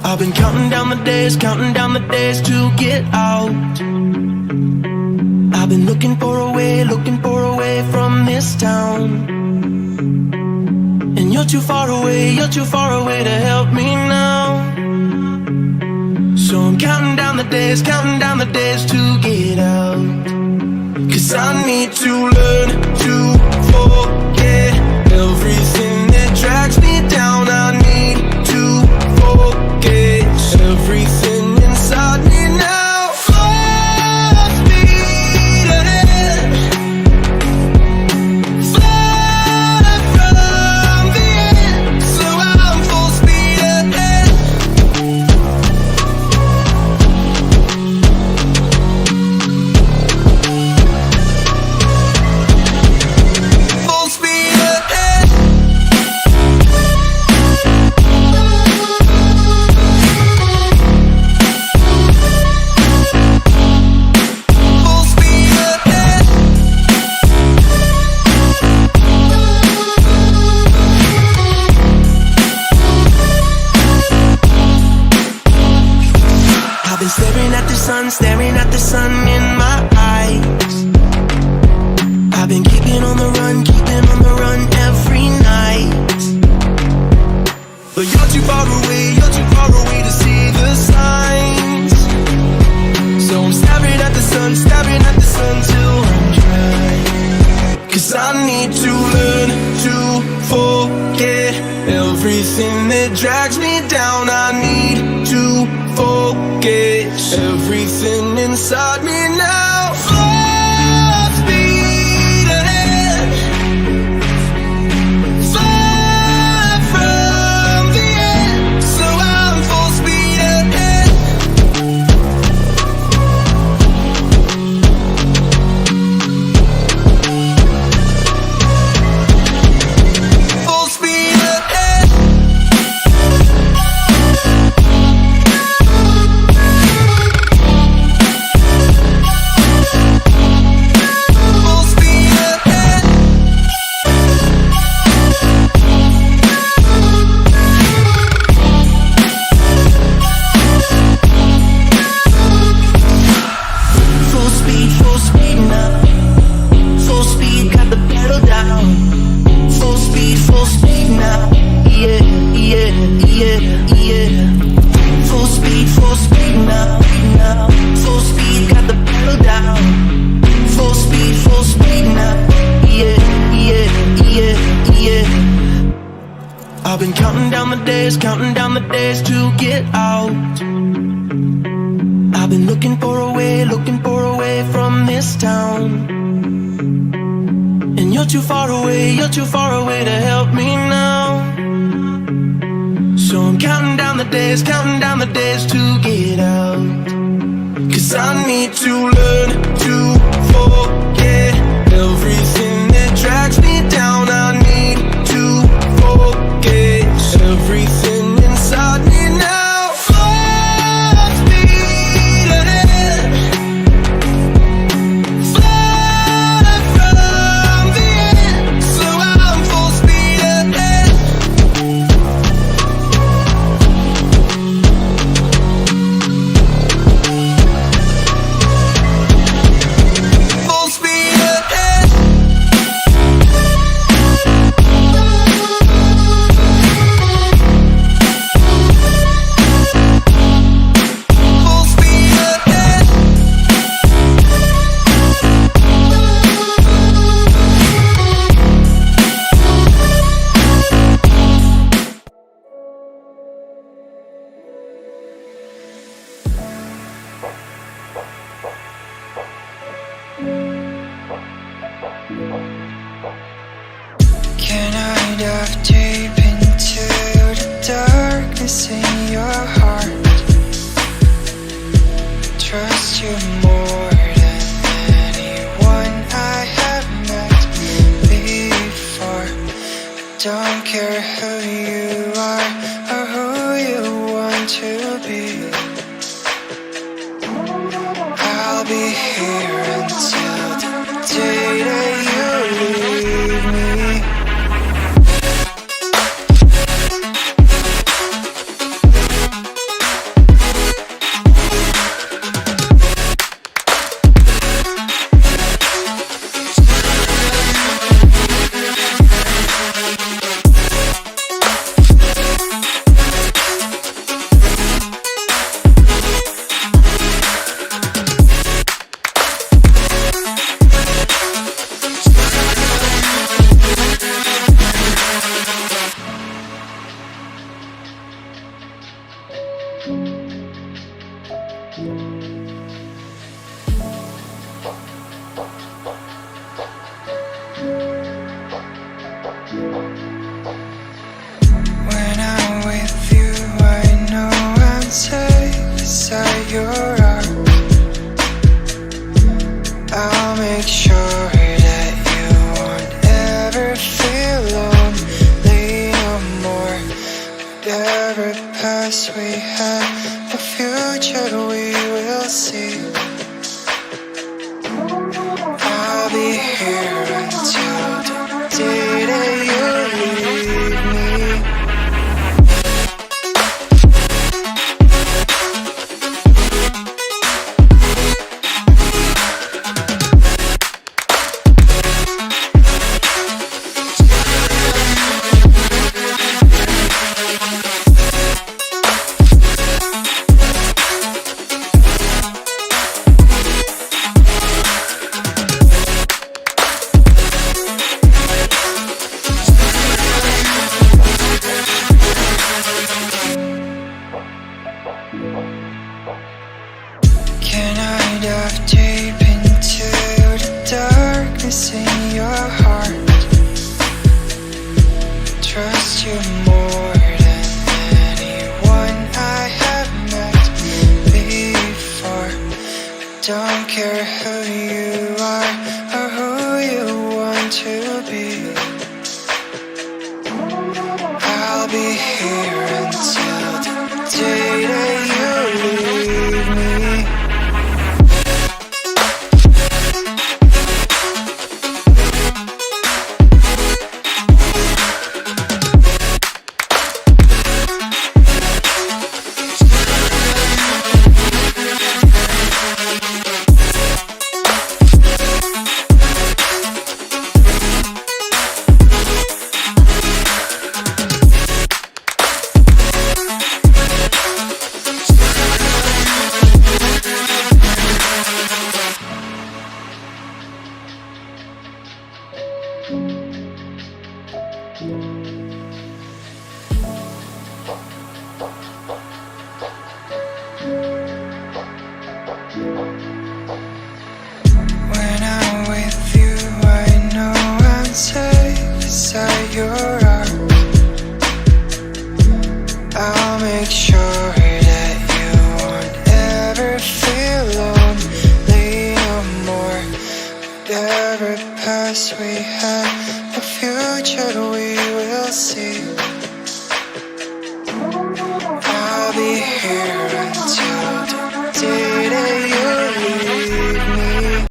I've been counting down the days to get out. I've been looking for a way from this town. And you're too far away to help me now. So I'm counting down the days to get out. 'Cause I need to learn to forget everything that drags me down. I need to forget everything inside me now. Full speed ahead, fly from the end. So I'm full speed ahead. Full speed ahead. Full speed ahead. I've been staring at the sun in my eyes. I've been keeping on the run every night. But you're too far away to see the signs. So I'm staring at the sun till I'm dry. 'Cause I need to learn to forget everything that drags me down. I need to forget everything inside me now. Full speed ahead, fly from the end. So I'm full speed ahead. Full speed ahead. Full speed ahead. Full speed now. Full speed, got the pedal down. Full speed now. Yeah, yeah, yeah, yeah. Full speed now. Full speed, got the pedal down. Full speed now. Yeah, yeah, yeah, yeah. I've been counting down the days to get out. I've been looking for a way from this town. And you're too far away to help me now. So I'm counting down the days to get out. 'Cause I need to learn to forget everything that drags me down. I need to forget everything inside me now. Full speed ahead, fly from the end. So I'm full speed ahead. Full speed ahead. Full speed ahead. Can I dive deep into the darkness in your heart? Trust you more than anyone I have met before. Don't care who you are or who you want to be. I'll be here until the day that you leave me. with you, I know I'm safe beside your arms. I'll make sure that you won't ever feel lonely no more. Whatever past we had, the future we will see. I'll be here until the day that you leave me. Can I dive deep into the darkness in your heart? Trust you more than anyone I have met before. I don't care who you are or who you want to be. I'll be here until the day that you leave me. When I'm with you, I know I'm safe beside your arms. I'll make sure that you won't ever feel lonely no more. Whatever past we had, the future we will see.